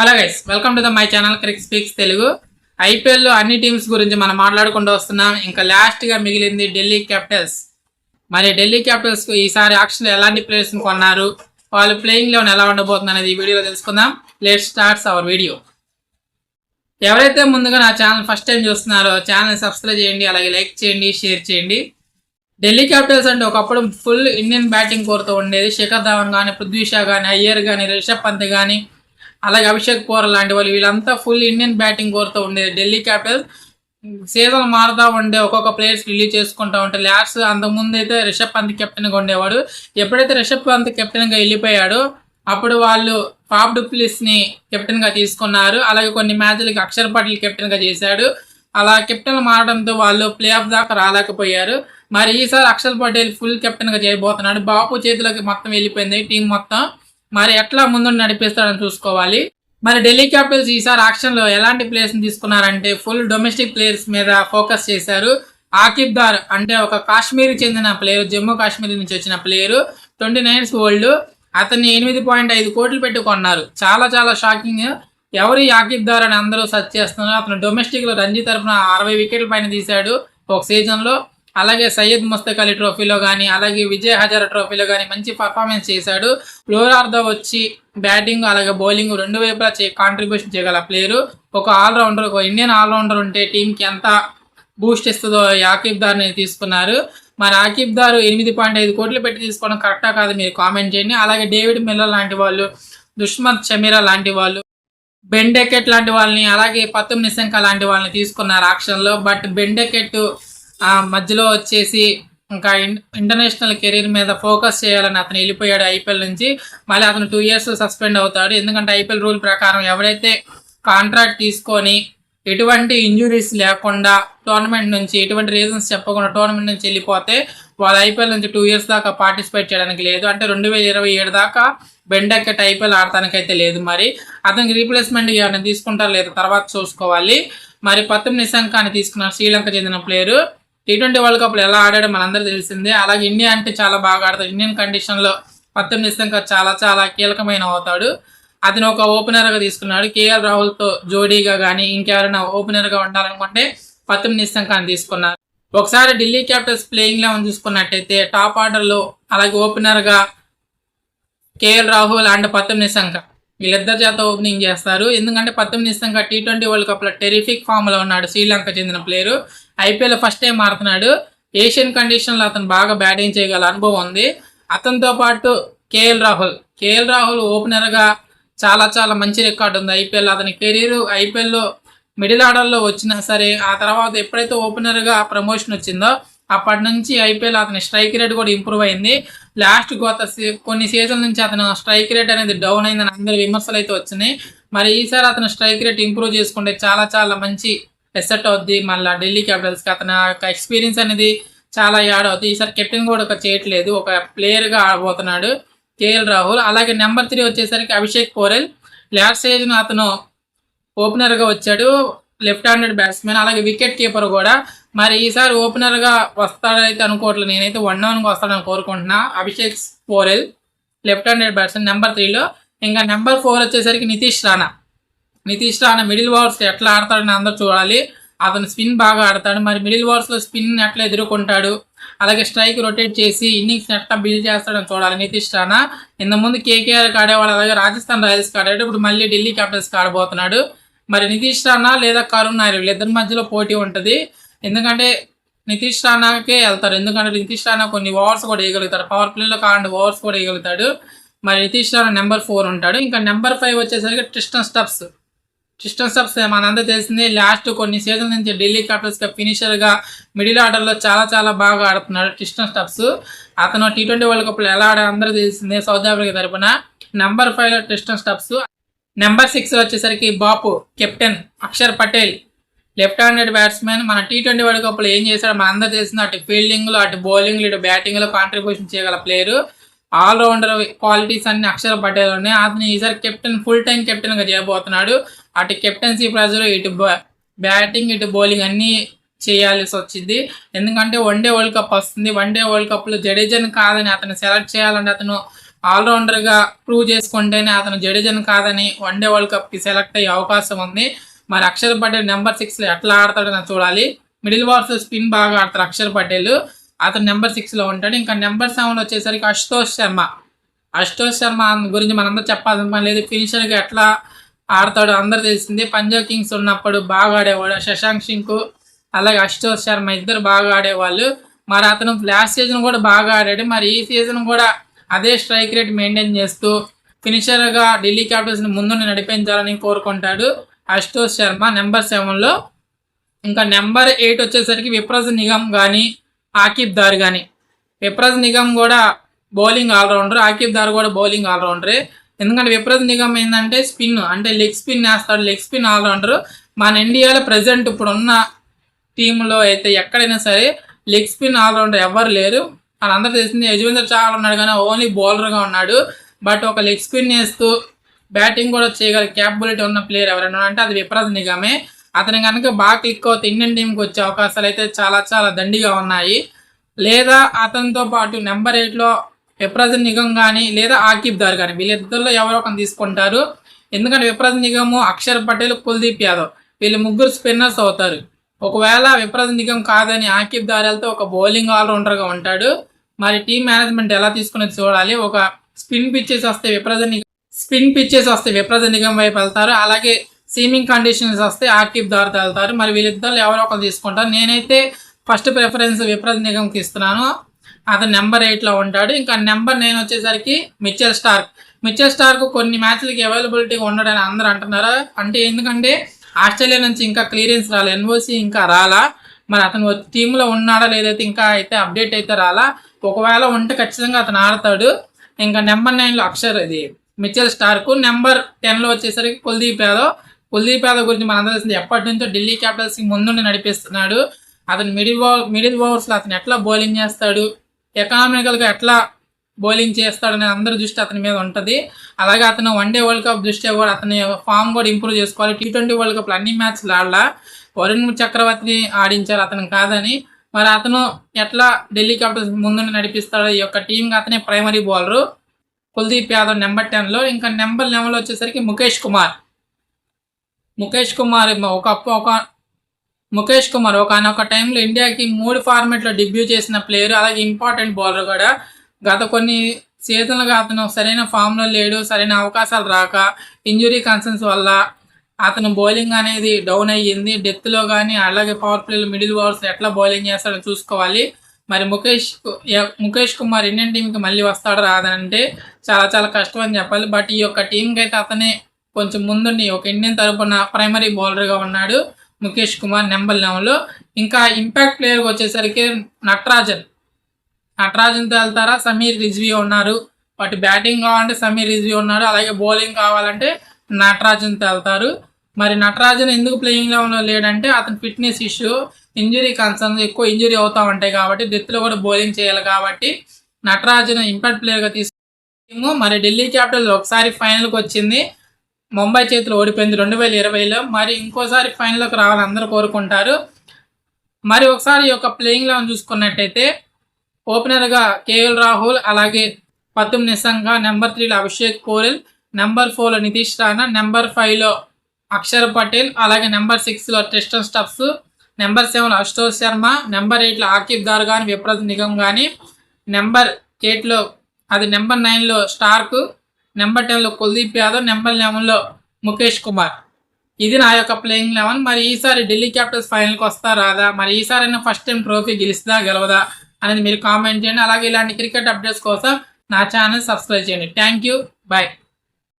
Hello guys, welcome to my channel Crick speaks Telugu. IPL లో అన్ని teams గురించి మనం మాట్లాడుకుంటూ వస్తున్నాం. ఇంకా లాస్ట్ గా మిగిలింది ఢిల్లీ క్యాపిటల్స్. మరి ఢిల్లీ క్యాపిటల్స్ ఈసారి ఆక్షన్ ఎలాంటి ప్లేయర్స్ కొన్నారు, వాళ్ళు ప్లేయింగ్ లెవెన్ ఎలా ఉండబోతుంది అనేది ఈ వీడియోలో తెలుసుకుందాం. Let's starts hour video. ఎవరైతే ముందుగా నా ఛానల్ ఫస్ట్ టైం చూస్తున్నారో ఛానల్ సబ్స్క్రైబ్ చేయండి, అలాగే లైక్ చేయండి, షేర్ చేయండి. ఢిల్లీ క్యాపిటల్స్ అంటే ఒకప్పుడు ఫుల్ ఇండియన్ బ్యాటింగ్ కోరుతూ ఉండేది. శిఖర్ ధవన్ కానీ, పృథ్వీ షా కానీ, అయ్యర్ కానీ, రిషబ్ పంత్ కానీ, అలాగే అభిషేక్ పోరా లాంటి వాళ్ళు వీళ్ళంతా ఫుల్ ఇండియన్ బ్యాటింగ్ కోరుతూ ఉండేది. ఢిల్లీ క్యాపిటల్స్ సీజన్ మారుతూ ఉండే ఒక్కొక్క ప్లేయర్స్ రిలీజ్ చేసుకుంటూ ఉంటే లాస్ట్ అంతకుముందు అయితే రిషబ్ పంత్ కెప్టెన్గా ఉండేవాడు. ఎప్పుడైతే రిషబ్ పంత్ కెప్టెన్గా వెళ్ళిపోయాడో అప్పుడు వాళ్ళు ఫాఫ్ డు ప్లెసిస్ని కెప్టెన్గా తీసుకున్నారు. అలాగే కొన్ని మ్యాచ్లకి అక్షర్ పటేల్ కెప్టెన్గా చేశాడు. అలా కెప్టెన్ మారడంతో వాళ్ళు ప్లే ఆఫ్ దాకా రాలేకపోయారు. మరి ఈసారి అక్షర్ పటేల్ ఫుల్ కెప్టెన్గా చేయబోతున్నాడు. బాపు చేతిలోకి మొత్తం వెళ్ళిపోయింది టీం మొత్తం. మరి ఎట్లా ముందు నడిపిస్తాడని చూసుకోవాలి. మరి ఢిల్లీ క్యాపిటల్స్ ఈసారి ఆక్షన్లో ఎలాంటి ప్లేయర్స్ని తీసుకున్నారంటే ఫుల్ డొమెస్టిక్ ప్లేయర్స్ మీద ఫోకస్ చేశారు. ఆకిబ్ దార్ అంటే ఒక కాశ్మీర్కి చెందిన ప్లేయర్, జమ్మూ కాశ్మీర్ నుంచి వచ్చిన ప్లేయరు, 29 ఓల్డ్. అతన్ని 8.5 కోట్లు పెట్టి కొన్నారు. చాలా చాలా షాకింగ్. ఎవరు ఆకిబ్ దార్ అని అందరూ సెర్చ్ చేస్తున్నారు. అతను డొమెస్టిక్లో రంజీ తరఫున 60 వికెట్ల పైన తీశాడు ఒక సీజన్లో. అలాగే సయ్యద్ ముస్తక్ అలీ ట్రోఫీలో కానీ, అలాగే విజయ్ హజారా ట్రోఫీలో కానీ మంచి పర్ఫార్మెన్స్ చేశాడు. ఫ్లోరార్దో వచ్చి బ్యాటింగ్ అలాగే బౌలింగ్ రెండు వైపులా కాంట్రిబ్యూషన్ చేయగల ప్లేయరు. ఒక ఆల్రౌండర్, ఒక ఇండియన్ ఆల్రౌండర్ ఉంటే టీంకి ఎంత బూస్ట్ ఇస్తుందో ఆకిబ్ దార్ని తీసుకున్నారు. మరి ఆకిబ్ దార్ 8.5 కోట్లు పెట్టి తీసుకోవడం కరెక్టా కాదు మీరు కామెంట్ చేయండి. అలాగే డేవిడ్ మిల్లర్ లాంటి వాళ్ళు, దుష్మంత్ చమీరా లాంటి వాళ్ళు, బెన్ డెకెట్ లాంటి వాళ్ళని, అలాగే పతుమ్ నిశంక లాంటి వాళ్ళని తీసుకున్నారు ఆక్షన్లో. బట్ బెన్ డెకెట్ మధ్యలో వచ్చేసి ఇంకా ఇంటర్నేషనల్ కెరీర్ మీద ఫోకస్ చేయాలని అతను వెళ్ళిపోయాడు ఐపీఎల్ నుంచి. మళ్ళీ అతను 2 years సస్పెండ్ అవుతాడు. ఎందుకంటే ఐపీఎల్ రూల్ ప్రకారం ఎవరైతే కాంట్రాక్ట్ తీసుకొని ఎటువంటి ఇంజురీస్ లేకుండా టోర్నమెంట్ నుంచి, ఎటువంటి రీజన్స్ చెప్పకుండా టోర్నమెంట్ నుంచి వెళ్ళిపోతే వాళ్ళు ఐపీఎల్ నుంచి 2 years దాకా పార్టిసిపేట్ చేయడానికి లేదు. అంటే 2027 దాకా బెన్ డెకెట్ ఐపీఎల్ ఆడటానికి అయితే లేదు. మరి అతనికి రీప్లేస్మెంట్ ఎవరైనా తీసుకుంటారో లేదో తర్వాత చూసుకోవాలి. మరి పతుమ్ నిశంక అని తీసుకున్నారు, శ్రీలంక చెందిన ప్లేయరు. T20 వరల్డ్ కప్లో ఎలా ఆడాడో మనందరూ తెలిసిందే. అలాగే ఇండియా అంటే చాలా బాగా ఆడతాడు. ఇండియన్ కండిషన్లో పతుమ్ నిశంక చాలా చాలా కీలకమైన అవుతాడు. అతను ఒక ఓపెనర్గా తీసుకున్నాడు. కేఎల్ రాహుల్తో జోడీగా కానీ ఇంకెవరైనా ఓపెనర్గా ఉండాలనుకుంటే పతుమ్ నిశంకని తీసుకున్నారు. ఒకసారి ఢిల్లీ క్యాపిటల్స్ ప్లేయింగ్ లెవెన్ చూసుకున్నట్టయితే టాప్ ఆర్డర్లో అలాగే ఓపెనర్గా కేఎల్ రాహుల్ అండ్ పతుమ్ నిశంక వీళ్ళిద్దరి చేత ఓపెనింగ్ చేస్తారు. ఎందుకంటే పతుమ్ నిశంక T20 వరల్డ్ కప్లో టెరిఫిక్ ఫామ్లో ఉన్నాడు. శ్రీలంక చెందిన ప్లేయరు. ఐపీఎల్ ఫస్ట్ టైం ఆడుతున్నాడు. ఏషియన్ కండిషన్లో అతను బాగా బ్యాటింగ్ చేయగల అనుభవం ఉంది. అతనితో పాటు కేఎల్ రాహుల్ ఓపెనర్గా చాలా చాలా మంచి రికార్డు ఉంది ఐపీఎల్. అతని కెరీర్ ఐపీఎల్లో మిడిల్ ఆర్డర్లో వచ్చినా సరే, ఆ తర్వాత ఎప్పుడైతే ఓపెనర్గా ప్రమోషన్ వచ్చిందో అప్పటి నుంచి ఐపీఎల్ అతని స్ట్రైక్ రేట్ కూడా ఇంప్రూవ్ అయింది. లాస్ట్ కొన్ని సీజన్ నుంచి అతను స్ట్రైక్ రేట్ అనేది డౌన్ అయిందని అందరి విమర్శలు అయితే వచ్చినాయి. మరి ఈసారి అతను స్ట్రైక్ రేట్ ఇంప్రూవ్ చేసుకుంటే చాలా చాలా మంచి ఎసెట్ అవుద్ది. మళ్ళీ ఢిల్లీ క్యాపిటల్స్కి అతని యొక్క ఎక్స్పీరియన్స్ అనేది చాలా యాడ్ అవుతుంది. ఈసారి కెప్టెన్ కూడా ఒక చేయట్లేదు, ఒక ప్లేయర్గా ఆడబోతున్నాడు కేఎల్ రాహుల్. అలాగే నెంబర్ 3 వచ్చేసరికి అభిషేక్ పోరెల్. లాస్ట్ సీజన్ అతను ఓపెనర్గా వచ్చాడు, లెఫ్ట్ హ్యాండెడ్ బ్యాట్స్మెన్, అలాగే వికెట్ కీపర్ కూడా. మరి ఈసారి ఓపెనర్గా వస్తాడైతే అనుకోవట్లేదు. నేనైతే 1-1గా వస్తాడని కోరుకుంటున్నా. Abhishek Porel left handed batsmen number 3లో. ఇంకా నెంబర్ 4 వచ్చేసరికి నితీష్ రాణా మిడిల్ ఓవర్స్ ఎట్లా ఆడతాడని అందరూ చూడాలి. అతను స్పిన్ బాగా ఆడతాడు. మరి మిడిల్ ఓవర్స్లో స్పిన్ ఎట్లా ఎదుర్కొంటాడు, అలాగే స్ట్రైక్ రొటేట్ చేసి ఇన్నింగ్స్ ఎట్లా బిల్డ్ చేస్తాడని చూడాలి నితీష్ రాణా. ఇంతకుముందు కేకేఆర్కి ఆడేవాడు, అలాగే రాజస్థాన్ రాయల్స్కి ఆడాడు. ఇప్పుడు మళ్ళీ ఢిల్లీ క్యాపిటల్స్కి ఆడబోతున్నాడు. మరి నితీష్ రాణా లేదా కరుణ్ నాయర్ వీళ్ళిద్దరి మధ్యలో పోటీ ఉంటుంది. ఎందుకంటే నితీష్ రాణాకే వెళ్తారు. ఎందుకంటే నితీష్ రాణా కొన్ని ఓవర్స్ కూడా వేయగలుగుతాడు, పవర్ ప్లేలో కావాలంటే ఓవర్స్ కూడా వేయగలుగుతాడు. మరి నితీష్ రాణా నెంబర్ 4 ఉంటాడు. ఇంకా నెంబర్ 5 వచ్చేసరికి ట్రిస్టన్ స్టబ్స్ మనందరూ తెలిసిందే. లాస్ట్ కొన్ని సీజన్ నుంచి ఢిల్లీ క్యాపిటల్స్గా ఫినిషర్గా మిడిల్ ఆర్డర్లో చాలా చాలా బాగా ఆడుతున్నాడు ట్రిస్టన్ స్టబ్స్. అతను T20 వరల్డ్ కప్లో ఎలా ఆడాడో అందరూ తెలిసిందే, సౌత్ ఆఫ్రికా తరపున. నెంబర్ 5లో ట్రిస్టన్ స్టబ్స్. నెంబర్ 6 వచ్చేసరికి Bapu captain Akshar Patel, left handed batsmen. మన T20 వరల్డ్ కప్లో ఏం చేశాడో మన అందరూ తెలిసింది. అటు ఫీల్డింగ్లో, అటు బౌలింగ్లో, ఇటు బ్యాటింగ్లో కాంట్రిబ్యూషన్ చేయగల ప్లేయరు. ఆల్రౌండర్ క్వాలిటీస్ అన్ని అక్షర్ పటేల్ ఉన్నాయి. అతను ఈసారి కెప్టెన్, ఫుల్ టైం కెప్టెన్గా చేయబోతున్నాడు. అటు కెప్టెన్సీ ప్రెజర్, ఇటు బ్యాటింగ్, ఇటు బౌలింగ్ అన్నీ చేయాల్సి వచ్చింది. ఎందుకంటే వన్డే వరల్డ్ కప్ వస్తుంది. వన్డే వరల్డ్ కప్లో జడేజాని కాదని అతను సెలెక్ట్ చేయాలంటే అతను ఆల్రౌండర్గా ప్రూవ్ చేసుకుంటేనే అతను జడేజాను కాదని వన్డే వరల్డ్ కప్కి సెలెక్ట్ అయ్యే అవకాశం ఉంది. మరి అక్షర్ పటేల్ నెంబర్ 6లో ఎట్లా ఆడతాడో చూడాలి. మిడిల్ వార్స్ స్పిన్ బాగా ఆడతారు అక్షర్ పటేల్, అతను నెంబర్ 6లో ఉంటాడు. ఇంకా నెంబర్ 7 వచ్చేసరికి అశుతోష్ శర్మ గురించి మనందరూ చెప్పాల్సిన పని లేదు. ఫినిషర్గా ఎట్లా ఆడతాడు అందరూ తెలిసింది. పంజాబ్ కింగ్స్ ఉన్నప్పుడు బాగా ఆడేవాడు శశాంక్ సింగ్, అలాగే అశుతోష్ శర్మ ఇద్దరు బాగా ఆడేవాళ్ళు. మరి అతను లాస్ట్ సీజన్ కూడా బాగా ఆడాడు. మరి ఈ సీజన్ కూడా అదే స్ట్రైక్ రేట్ మెయింటైన్ చేస్తూ ఫినిషర్గా ఢిల్లీ క్యాపిటల్స్ని ముందు నడిపించాలని కోరుకుంటాడు అశుతోష్ శర్మ నెంబర్ 7లో. ఇంకా నెంబర్ 8 వచ్చేసరికి విప్రజ్ నిగమ్ కానీ ఆకిబ్ దార్ కానీ. విప్రజ్ నిగమ్ కూడా బౌలింగ్ ఆల్రౌండర్, ఆకిబ్ దార్ కూడా బౌలింగ్ ఆల్రౌండరే. ఎందుకంటే విప్రజ్ నిగమ్ ఏంటంటే స్పిన్ అంటే లెగ్ స్పిన్ వేస్తాడు, లెగ్ స్పిన్ ఆల్రౌండర్. మన ఇండియాలో ప్రజెంట్ ఇప్పుడున్న టీంలో అయితే ఎక్కడైనా సరే లెగ్ స్పిన్ ఆల్రౌండర్ ఎవరు లేరు. వాళ్ళందరూ తెలిసింది యజువేంద్ర చాహల్ ఉన్నాడు కానీ ఓన్లీ బౌలర్గా ఉన్నాడు. బట్ ఒక లెగ్ స్పిన్ వేస్తూ బ్యాటింగ్ కూడా చేయగల క్యాపబిలిటీ ఉన్న ప్లేయర్ ఎవరైనా అంటే అది విప్రజ్ నిగమే. అతని కనుక బాగా క్లిక్ అవుతే ఇండియన్ టీంకి వచ్చే అవకాశాలు అయితే చాలా చాలా దండిగా ఉన్నాయి. లేదా అతనితో పాటు నెంబర్ 8లో విప్రజ్ నిగమ్ కానీ లేదా ఆకిబ్ దార్ కానీ వీళ్ళిద్దరిలో ఎవరో ఒకరిని తీసుకుంటారు. ఎందుకంటే విప్రజ్ నిగమ్, అక్షర్ పటేల్, కుల్దీప్ యాదవ్ వీళ్ళు ముగ్గురు స్పిన్నర్స్ అవుతారు. ఒకవేళ విప్రజ్ నిగమ్ కాదని ఆకిబ్ దార్ వెళ్తే ఒక బౌలింగ్ ఆల్రౌండర్గా ఉంటాడు. మరి టీం మేనేజ్మెంట్ ఎలా తీసుకునేది చూడాలి. ఒక స్పిన్ పిచ్చెస్ వస్తే విప్రజ్ నిగమ్ వైపు వెళ్తారు, అలాగే సీమింగ్ కండిషన్స్ వస్తే ఆకిబ్ దార్తో వెళ్తారు. మరి వీళ్ళిద్దరు ఎవరో ఒకరు తీసుకుంటారు. నేనైతే ఫస్ట్ ప్రిఫరెన్స్ విప్రజ్ నిగమ్కి ఇస్తున్నాను, అతను నెంబర్ 8లో ఉంటాడు. ఇంకా నెంబర్ 9 వచ్చేసరికి మిచెల్ స్టార్క్ కొన్ని మ్యాచ్లకి అవైలబిలిటీగా ఉండడని అందరూ అంటున్నారు. అంటే ఎందుకంటే ఆస్ట్రేలియా నుంచి ఇంకా క్లియరెన్స్ రాలే, ఎన్ఓసి ఇంకా రాలా. మరి అతను టీంలో ఉన్నాడా లేదైతే ఇంకా అయితే అప్డేట్ అయితే రాలా. ఒకవేళ ఉంటే ఖచ్చితంగా అతను ఆడతాడు. ఇంకా నెంబర్ 9లో మిచెల్ స్టార్క్. నెంబర్ 10లో వచ్చేసరికి కుల్దీప్ యాదవ్ గురించి మనందరూ తెలిసింది. ఎప్పటి నుంచో ఢిల్లీ క్యాపిటల్స్కి ముందుండి నడిపిస్తున్నాడు. అతను మిడిల్ ఓవర్స్లో అతను ఎట్లా బౌలింగ్ చేస్తాడు, ఎకనామికల్గా ఎట్లా బౌలింగ్ చేస్తాడు అనేది అందరి దృష్టి అతని మీద ఉంటుంది. అలాగే అతను వన్డే వరల్డ్ కప్ దృష్ట్యా కూడా అతని ఫామ్ కూడా ఇంప్రూవ్ చేసుకోవాలి. T20 వరల్డ్ కప్లో అన్ని మ్యాచ్లు ఆడలా, వరుణ్ చక్రవర్తిని ఆడించారు అతను కాదని. మరి అతను ఎట్లా ఢిల్లీ క్యాపిటల్స్ ముందుండి నడిపిస్తాడు. ఈ యొక్క టీంకి అతనే primary bowler. Kuldeep Yadav number 10లో. ఇంకా నెంబర్ 11లో వచ్చేసరికి ముఖేష్ కుమార్ ఒకనొక టైంలో ఇండియాకి 3 ఫార్మాట్లో డెబ్యూ చేసిన ప్లేయర్, అలాగే ఇంపార్టెంట్ బౌలర్ కూడా. గత కొన్ని సీజన్లుగా అతను సరైన ఫామ్లో లేడు, సరైన అవకాశాలు రాక ఇంజురీ కన్సర్న్స్ వల్ల అతను బౌలింగ్ అనేది డౌన్ అయ్యింది. డెత్లో కానీ అలాగే పవర్ ప్లేలో మిడిల్ ఓవర్స్ ఎట్లా బౌలింగ్ చేస్తాడో చూసుకోవాలి. మరి ముఖేష్ కుమార్ ఇండియన్ టీంకి మళ్ళీ వస్తాడు రాదంటే చాలా చాలా కష్టం అని చెప్పాలి. బట్ ఈ యొక్క టీంకి అయితే అతనే కొంచెం ముందుండి ఒక ఇండియన్ తరపున ప్రైమరీ బౌలర్గా ఉన్నాడు ముఖేష్ కుమార్ నెంబర్ 11లో. ఇంకా ఇంపాక్ట్ ప్లేయర్కి వచ్చేసరికి నటరాజన్తో వెళ్తారా, సమీర్ రిజ్వీ ఉన్నారు. బట్ బ్యాటింగ్ కావాలంటే సమీర్ రిజ్వీ ఉన్నాడు, అలాగే బౌలింగ్ కావాలంటే నటరాజన్తో వెళ్తారు. మరి నటరాజన్ ఎందుకు ప్లేయింగ్ లెవెల్లో లేడంటే అతని ఫిట్నెస్ ఇష్యూ, ఇంజురీ కన్సర్న్స్, ఎక్కువ ఇంజురీ అవుతూ ఉంటాయి కాబట్టి డెత్లో కూడా బౌలింగ్ చేయాలి కాబట్టి నటరాజన్ ఇంపాక్ట్ ప్లేయర్గా తీసుకు. మరి ఢిల్లీ క్యాపిటల్స్ ఒకసారి ఫైనల్కి వచ్చింది, ముంబై చేతిలో ఓడిపోయింది 2020లో. మరి ఇంకోసారి ఫైనల్లోకి రావాలని అందరూ కోరుకుంటారు. మరి ఒకసారి ఈ యొక్క ప్లేయింగ్ లెవెన్ చూసుకున్నట్టయితే ఓపెనర్గా కేఎల్ రాహుల్, అలాగే పతుమ్ నిసంగ, నెంబర్ 3లో అభిషేక్ పోరెల్, నెంబర్ 4లో నితీష్ రాణా, నెంబర్ 5లో అక్షర్ పటేల్, అలాగే నెంబర్ 6లో ట్రిస్టన్ స్టబ్స్, నెంబర్ 7లో అశుతోష్ శర్మ, నెంబర్ 8లో ఆకిబ్ దార్ కానీ విప్రజ్ నిగమ్ కానీ, నెంబర్ 9లో స్టార్క్, నెంబర్ 10లో కుల్దీప్ యాదవ్, నెంబర్ 11లో ముఖేష్ కుమార్. ఇది నా యొక్క ప్లేయింగ్ 11. మరి ఈసారి ఢిల్లీ క్యాపిటల్స్ ఫైనల్కి వస్తా రాదా, మరి ఈసారైనా ఫస్ట్ టైం ట్రోఫీ గెలవదా అనేది మీరు కామెంట్ చేయండి. అలాగే ఇలాంటి క్రికెట్ అప్డేట్స్ కోసం నా ఛానల్ సబ్స్క్రైబ్ చేయండి. Thank you, bye.